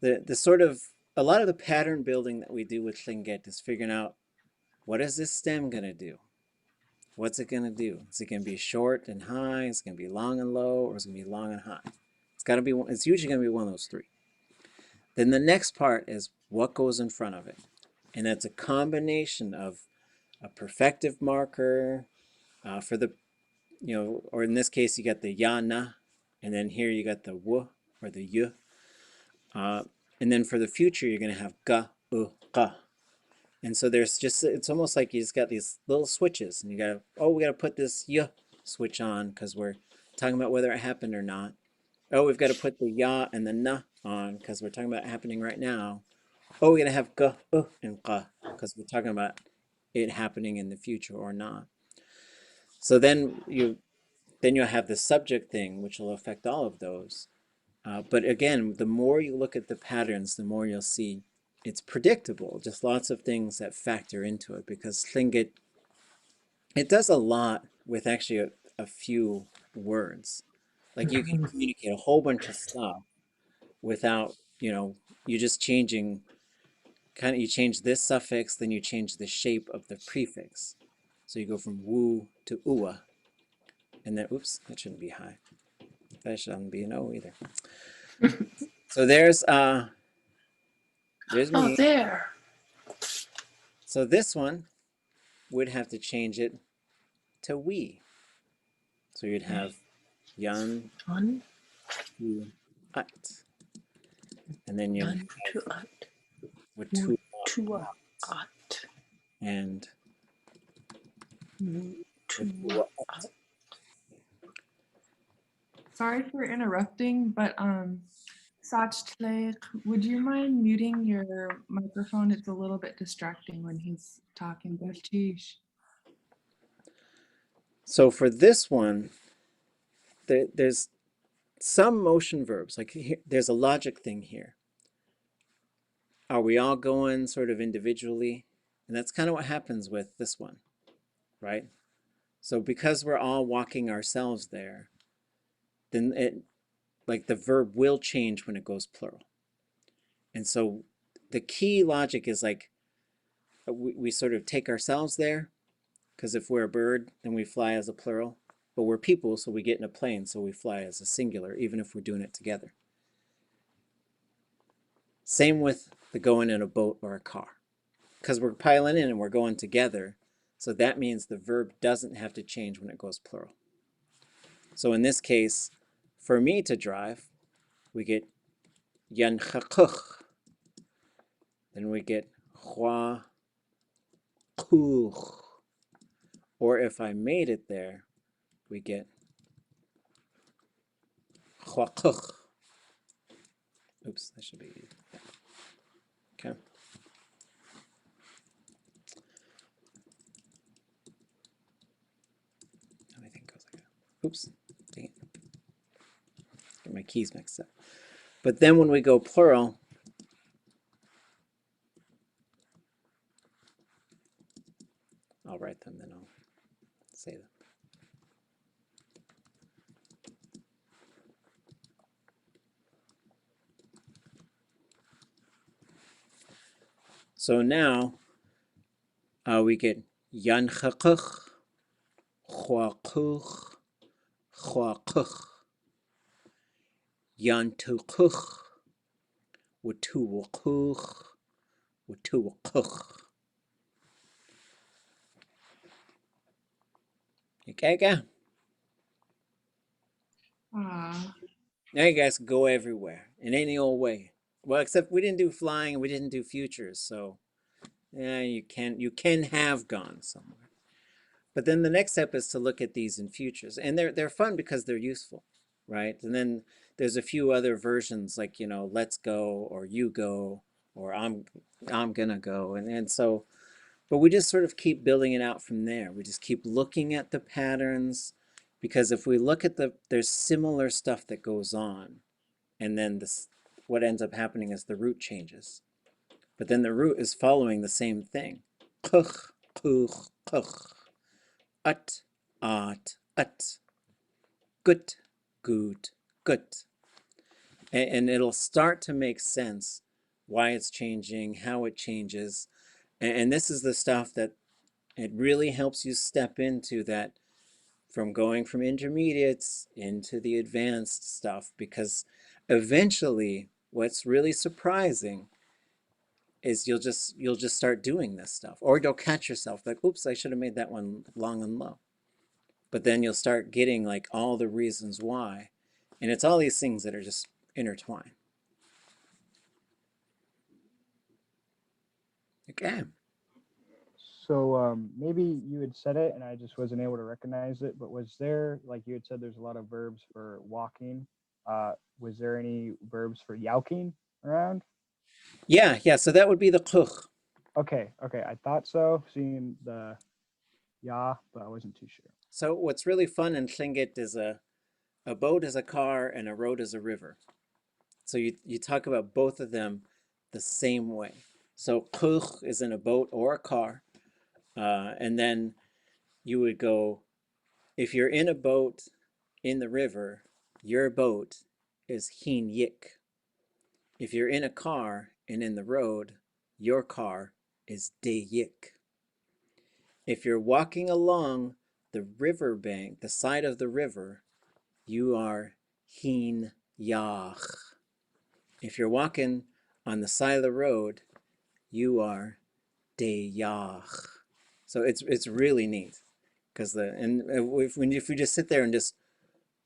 the sort of, a lot of the pattern building that we do with Tlingit is figuring out, what is this stem going to do? What's it going to do? Is it going to be short and high? Is it going to be long and low? Or is it going to be long and high? It's usually going to be one of those three. Then the next part is what goes in front of it. And that's a combination of a perfective marker for the, you know, or in this case, you got the yana, and then here you got the w or the y. And then for the future, you're going to have ga, ga. And so there's just, it's almost like you just got these little switches, and you got to, oh, we got to put this y switch on because we're talking about whether it happened or not. Oh, we've got to put the ya and the na on because we're talking about it happening right now. Oh, we're going to have ga, and ga. because we're talking about it happening in the future or not. So then you'll have the subject thing, which will affect all of those. But again, the more you look at the patterns, the more you'll see it's predictable. Just lots of things that factor into it, because Tlingit, it does a lot with actually a few words. Like you can communicate a whole bunch of stuff without, you just changing, you change this suffix, then you change the shape of the prefix. So you go from wu to ua. And then, oops, that shouldn't be high. That shouldn't be an O either. So there's Oh, me. there. So this one would have to change it to we. So you'd have yan One, to at. And then you one, two, at. would to Two, at. and Two, at. Sorry for interrupting, but saax'ú, would you mind muting your microphone? It's a little bit distracting when he's talking. Bashish. So for this one, there's some motion verbs. Like here, there's a logic thing here. Are we all going sort of individually? And that's kind of what happens with this one, right? So because we're all walking ourselves there, then the verb will change when it goes plural. And so the key logic is like we sort of take ourselves there, because if we're a bird, then we fly as a plural, but we're people, so we get in a plane, so we fly as a singular, even if we're doing it together. Same with the going in a boat or a car, because we're piling in and we're going together, so that means the verb doesn't have to change when it goes plural. So in this case, for me to drive, we get yan chakuch. Then we get hua kuch. Or if I made it there, we get hua kuch. Oops, that should be, okay. Everything goes like that. Oops, dang it. Get my keys mixed up. But then when we go plural, I'll write them, then I'll say them. So now we get yan chakuch, hua kuch, hua kuch, yan tukuch, watu wakuch, watu wakuch. Okay. Now you guys go everywhere in any old way. Well, except we didn't do flying and we didn't do futures, so yeah, you can have gone somewhere. But then the next step is to look at these in futures, and they're fun because they're useful, right? And then there's a few other versions like let's go or you go or I'm gonna go, and so, but we just sort of keep building it out from there. We just keep looking at the patterns, because if we look at there's similar stuff that goes on, and then what ends up happening is the root changes. But then the root is following the same thing. Kuch, kuch, kuch. At, at, at. Gut, gut, gut. And it'll start to make sense why it's changing, how it changes. And this is the stuff that it really helps you step into that, from going from intermediates into the advanced stuff, because eventually what's really surprising is you'll just start doing this stuff, or you'll catch yourself like, oops, I should have made that one long and low. But then you'll start getting like all the reasons why, and it's all these things that are just intertwined. Okay. So maybe you had said it and I just wasn't able to recognize it, but was there, like you had said, there's a lot of verbs for walking. Was there any verbs for yowking around? Yeah. So that would be the kuch. Okay, I thought so, seeing the ya, but I wasn't too sure. So what's really fun in Tlingit is a boat is a car and a road is a river. So you talk about both of them the same way. So kuch is in a boat or a car. And then you would go, if you're in a boat in the river, your boat is hin yik. If you're in a car and in the road, your car is de yik. If you're walking along the river bank, the side of the river, you are hin yach. If you're walking on the side of the road, you are de yach. So it's really neat, because if you just sit there and just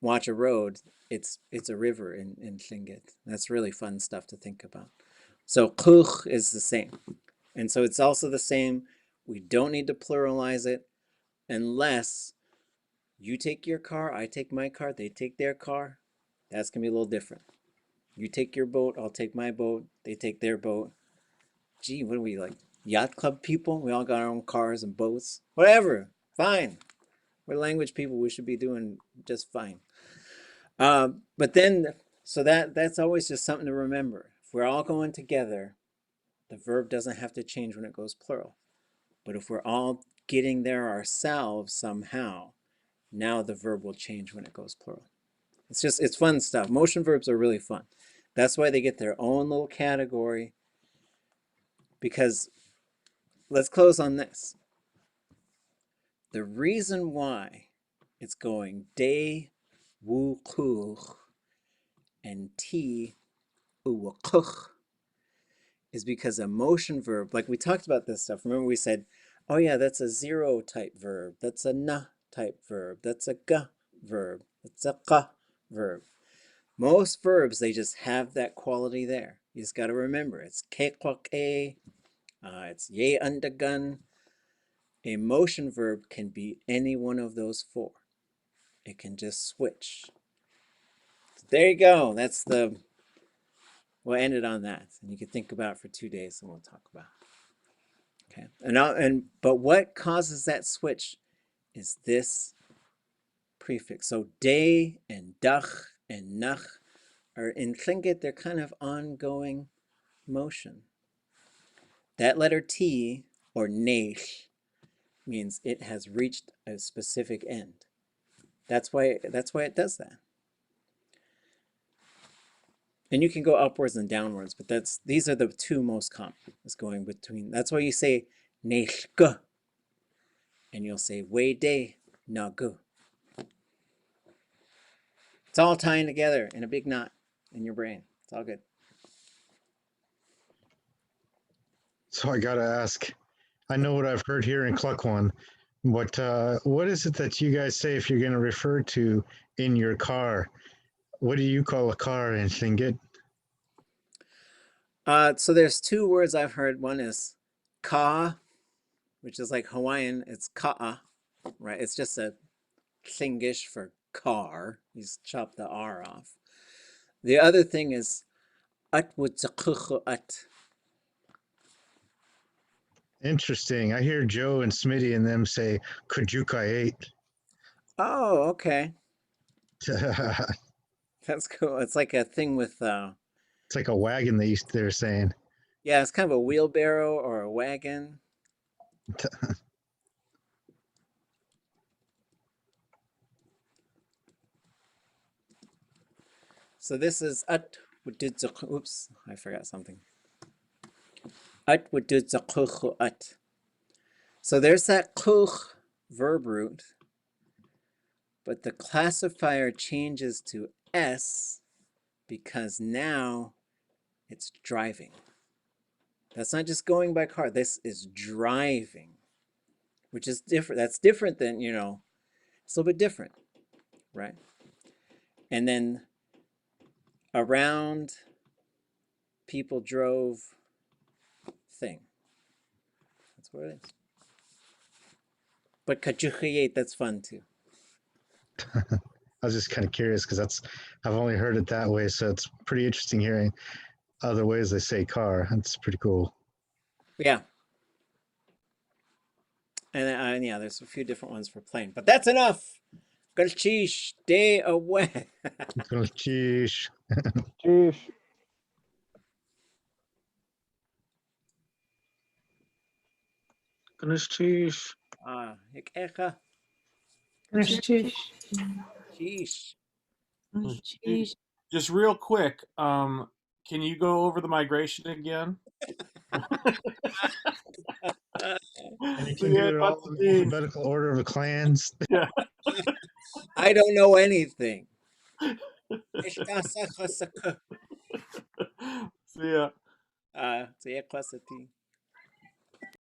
watch a road, it's a river in Tlingit. That's really fun stuff to think about. So kuch is the same, and so it's also the same. We don't need to pluralize it unless you take your car, I take my car, they take their car. That's gonna be a little different. You take your boat, I'll take my boat, they take their boat. Gee, what are we, like yacht club people? We all got our own cars and boats. Whatever, fine. We're language people, we should be doing just fine. But then, so that's always just something to remember. If we're all going together, the verb doesn't have to change when it goes plural. But if we're all getting there ourselves somehow, now the verb will change when it goes plural. It's fun stuff. Motion verbs are really fun. That's why they get their own little category. Because let's close on this. The reason why it's going de wu kuch and ti u kuch is because a motion verb, like we talked about this stuff. Remember we said, oh yeah, that's a zero type verb. That's a na type verb. That's a ga verb. That's a ka verb. Most verbs, they just have that quality there. You just got to remember, it's ke kwak e, it's ye undergun. A motion verb can be any one of those four. It can just switch. So there you go. That's the, we'll end it on that. And you can think about it for 2 days and we'll talk about it. Okay. But what causes that switch is this prefix. So de and dach and nach are in Tlingit, they're kind of ongoing motion. That letter T, or nech, means it has reached a specific end. That's why it does that. And you can go upwards and downwards, but these are the two most common. It's going between. That's why you say nech, and you'll say we de nagu. It's all tying together in a big knot in your brain. It's all good. So I gotta ask. I know what I've heard here in Cluckwan, but what is it that you guys say if you're going to refer to in your car? What do you call a car in Tlingit? So there's two words I've heard. One is ka, which is like Hawaiian. It's ka'a, right? It's just a Tlingish for car. You just chop the R off. The other thing is at wutzakuchu at. Interesting. I hear Joe and Smitty and them say Kujuka 8. Oh, okay. That's cool. It's like a thing with It's like a wagon they're saying. yeah, it's kind of a wheelbarrow or a wagon. So this is at wutzakuchu. Oops, I forgot something. At wutzakuchu at. So there's that kuch verb root, but the classifier changes to S because now it's driving. That's not just going by car. This is driving, which is different. That's different than, it's a little bit different, right? And then around, people drove thing. That's what it is. But kajuchiyate, that's fun too. I was just kind of curious because I've only heard it that way, so it's pretty interesting hearing other ways they say car. That's pretty cool. Yeah. And yeah, there's a few different ones for plane, but that's enough. Galchish, stay away. Sheesh. Sheesh. Sheesh. Hikecha, Sheesh. sheesh. Hey, just real quick, can you go over the migration again? And you So can you do had it all in Butsutin. alphabetical order of the clans. Yeah. I don't know anything. Ishkasa khasaka. See ya. Zayakasati.